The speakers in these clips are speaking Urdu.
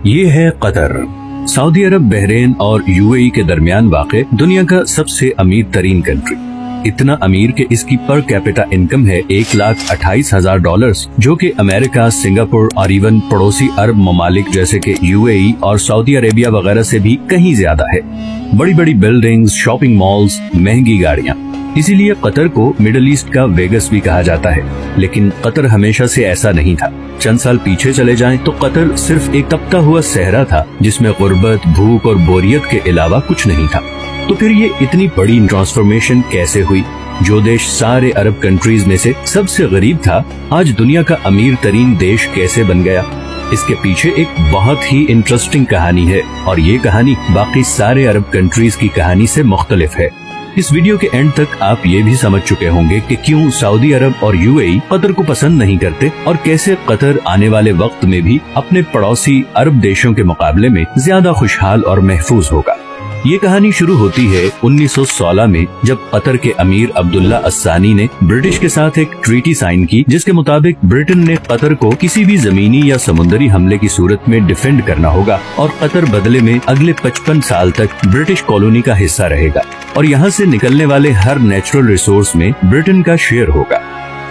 یہ ہے قطر. سعودی عرب، بحرین اور UAE کے درمیان واقع دنیا کا سب سے امیر ترین کنٹری. اتنا امیر کہ اس کی پر کیپٹا انکم ہے $1,28,000، جو کہ امریکہ، سنگاپور اور ایون پڑوسی عرب ممالک جیسے کہ UAE اور سعودی عربیہ وغیرہ سے بھی کہیں زیادہ ہے. بڑی بڑی بلڈنگز، شاپنگ مالز، مہنگی گاڑیاں. اسی لیے قطر کو مڈل ایسٹ کا ویگس بھی کہا جاتا ہے. لیکن قطر ہمیشہ سے ایسا نہیں تھا. چند سال پیچھے چلے جائیں تو قطر صرف ایک تپتا ہوا صحرا تھا جس میں غربت، بھوک اور بوریت کے علاوہ کچھ نہیں تھا. تو پھر یہ اتنی بڑی ٹرانسفارمیشن کیسے ہوئی؟ جو دیش سارے عرب کنٹریز میں سے سب سے غریب تھا، آج دنیا کا امیر ترین دیش کیسے بن گیا؟ اس کے پیچھے ایک بہت ہی انٹرسٹنگ کہانی ہے، اور یہ کہانی باقی سارے عرب کنٹریز کی کہانی سے مختلف ہے. اس ویڈیو کے اینڈ تک آپ یہ بھی سمجھ چکے ہوں گے کہ کیوں سعودی عرب اور UAE قطر کو پسند نہیں کرتے، اور کیسے قطر آنے والے وقت میں بھی اپنے پڑوسی عرب دیشوں کے مقابلے میں زیادہ خوشحال اور محفوظ ہوگا. یہ کہانی شروع ہوتی ہے 1916 میں، جب قطر کے امیر عبداللہ الثانی نے برٹش کے ساتھ ایک ٹریٹی سائن کی، جس کے مطابق برٹن نے قطر کو کسی بھی زمینی یا سمندری حملے کی صورت میں ڈیفینڈ کرنا ہوگا، اور قطر بدلے میں اگلے 55 سال تک برٹش کالونی کا حصہ رہے گا، اور یہاں سے نکلنے والے ہر نیچرل ریسورس میں برٹن کا شیئر ہوگا.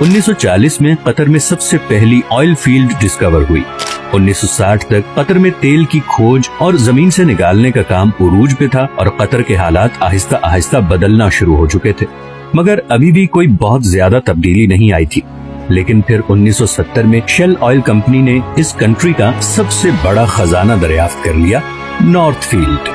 1940 میں قطر میں سب سے پہلی آئل فیلڈ ڈسکور ہوئی. 1960 تک قطر میں تیل کی کھوج اور زمین سے نکالنے کا کام عروج پہ تھا، اور قطر کے حالات آہستہ آہستہ بدلنا شروع ہو چکے تھے. مگر ابھی بھی کوئی بہت زیادہ تبدیلی نہیں آئی تھی. لیکن پھر 1970 میں شیل آئل کمپنی نے اس کنٹری کا سب سے بڑا خزانہ دریافت کر لیا، نارتھ فیلڈ،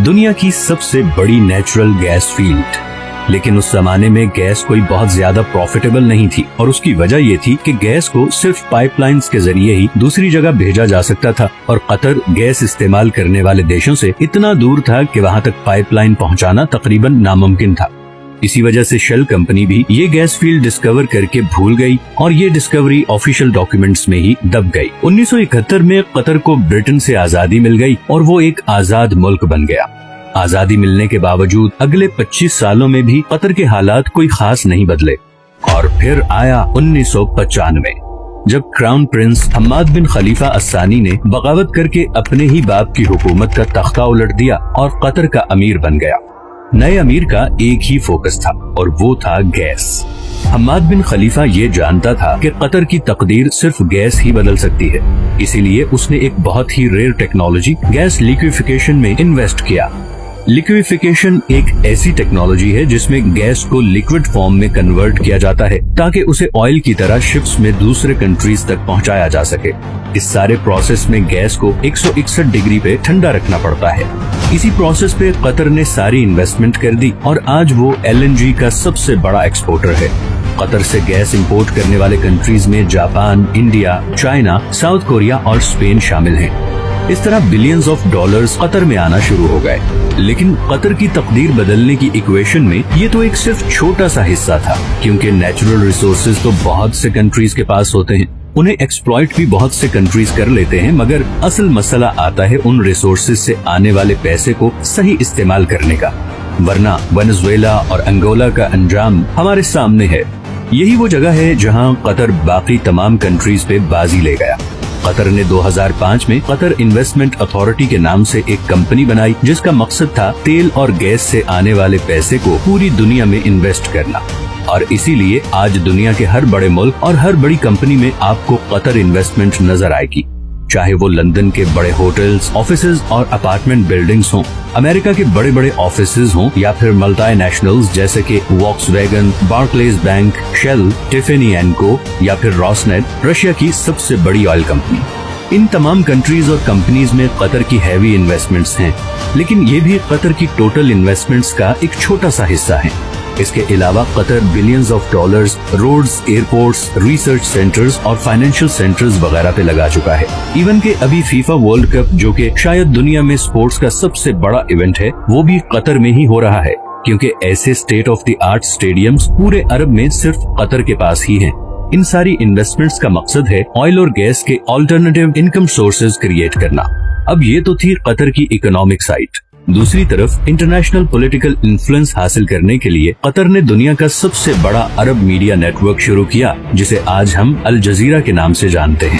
دنیا کی سب سے بڑی نیچرل گیس فیلڈ. لیکن اس زمانے میں گیس کوئی بہت زیادہ پروفیٹیبل نہیں تھی، اور اس کی وجہ یہ تھی کہ گیس کو صرف پائپ لائنز کے ذریعے ہی دوسری جگہ بھیجا جا سکتا تھا، اور قطر گیس استعمال کرنے والے دیشوں سے اتنا دور تھا کہ وہاں تک پائپ لائن پہنچانا تقریباً ناممکن تھا. اسی وجہ سے شیل کمپنی بھی یہ گیس فیلڈ ڈسکور کر کے بھول گئی، اور یہ ڈسکوری آفیشل ڈاکیومنٹس میں ہی دب گئی. 1971 میں قطر کو برٹن سے آزادی مل گئی، اور وہ ایک آزاد ملک بن گیا. آزادی ملنے کے باوجود اگلے 25 سالوں میں بھی قطر کے حالات کوئی خاص نہیں بدلے. اور پھر آیا 1995، جب کراؤن پرنس حماد بن خلیفہ الثانی نے بغاوت کر کے اپنے ہی باپ کی حکومت کا تختہ الٹ دیا اور قطر کا امیر بن گیا. نئے امیر کا ایک ہی فوکس تھا، اور وہ تھا گیس. حماد بن خلیفہ یہ جانتا تھا کہ قطر کی تقدیر صرف گیس ہی بدل سکتی ہے. اسی لیے اس نے ایک بہت ہی ریئر ٹیکنالوجی گیس لیکویفیکیشن میں انویسٹ کیا. لیکویفیکیشن ایک ایسی ٹیکنالوجی ہے جس میں گیس کو لیکوڈ فارم میں کنورٹ کیا جاتا ہے تاکہ اسے آئل کی طرح شپس میں دوسرے کنٹریز تک پہنچایا جا سکے. اس سارے پروسیس میں گیس کو 161 ڈگری پہ ٹھنڈا رکھنا پڑتا ہے. اسی پروسیس پہ قطر نے ساری انویسٹمنٹ کر دی، اور آج وہ LNG کا سب سے بڑا ایکسپورٹر ہے. قطر سے گیس امپورٹ کرنے والے کنٹریز میں Japan, India, China, south Korea اور اسپین شامل ہیں. اس طرح بلینز آف ڈالرز قطر میں آنا شروع ہو گئے. لیکن قطر کی تقدیر بدلنے کی ایکویشن میں یہ تو ایک صرف چھوٹا سا حصہ تھا، کیونکہ نیچرل ریسورسز تو بہت سے کنٹریز کے پاس ہوتے ہیں، انہیں ایکسپلائٹ بھی بہت سے کنٹریز کر لیتے ہیں. مگر اصل مسئلہ آتا ہے ان ریسورسز سے آنے والے پیسے کو صحیح استعمال کرنے کا. ورنہ وینزویلا اور انگولا کا انجام ہمارے سامنے ہے. یہی وہ جگہ ہے جہاں قطر باقی تمام کنٹریز پہ بازی لے گیا. قطر نے 2005 میں قطر انویسٹمنٹ اتھارٹی کے نام سے ایک کمپنی بنائی، جس کا مقصد تھا تیل اور گیس سے آنے والے پیسے کو پوری دنیا میں انویسٹ کرنا. اور اسی لیے آج دنیا کے ہر بڑے ملک اور ہر بڑی کمپنی میں آپ کو قطر انویسٹمنٹ نظر آئے گی، چاہے وہ لندن کے بڑے ہوٹلز، آفیسز اور اپارٹمنٹ بلڈنگز ہوں، امریکہ کے بڑے بڑے آفیسز ہوں، یا پھر ملٹی نیشنلز جیسے کہ Volkswagen, Barclays bank, Shell, Tiffany and co, یا پھر روسنیٹ، رشیا کی سب سے بڑی آئل کمپنی. ان تمام کنٹریز اور کمپنیز میں قطر کی ہیوی انویسٹمنٹس ہیں، لیکن یہ بھی قطر کی ٹوٹل انویسٹمنٹس کا ایک چھوٹا سا حصہ ہے. اس کے علاوہ Qatar billions of dollars roads, airports, research centres اور فائنینشیل سینٹرز وغیرہ پہ لگا چکا ہے. ایون کہ ابھی فیفا ورلڈ کپ، جو کہ شاید دنیا میں سپورٹس کا سب سے بڑا ایونٹ ہے، وہ بھی قطر میں ہی ہو رہا ہے، کیونکہ ایسے state of the art stadiums پورے عرب میں صرف قطر کے پاس ہی ہیں. ان ساری انویسٹمنٹس کا مقصد ہے آئل اور گیس کے آلٹرنیٹیو انکم سورسز کریٹ کرنا. اب یہ تو تھی قطر کی اکنامک سائٹ. دوسری طرف انٹرنیشنل پولیٹیکل انفلوئنس حاصل کرنے کے لیے قطر نے دنیا کا سب سے بڑا عرب میڈیا نیٹ ورک شروع کیا، جسے آج ہم الجزیرہ کے نام سے جانتے ہیں.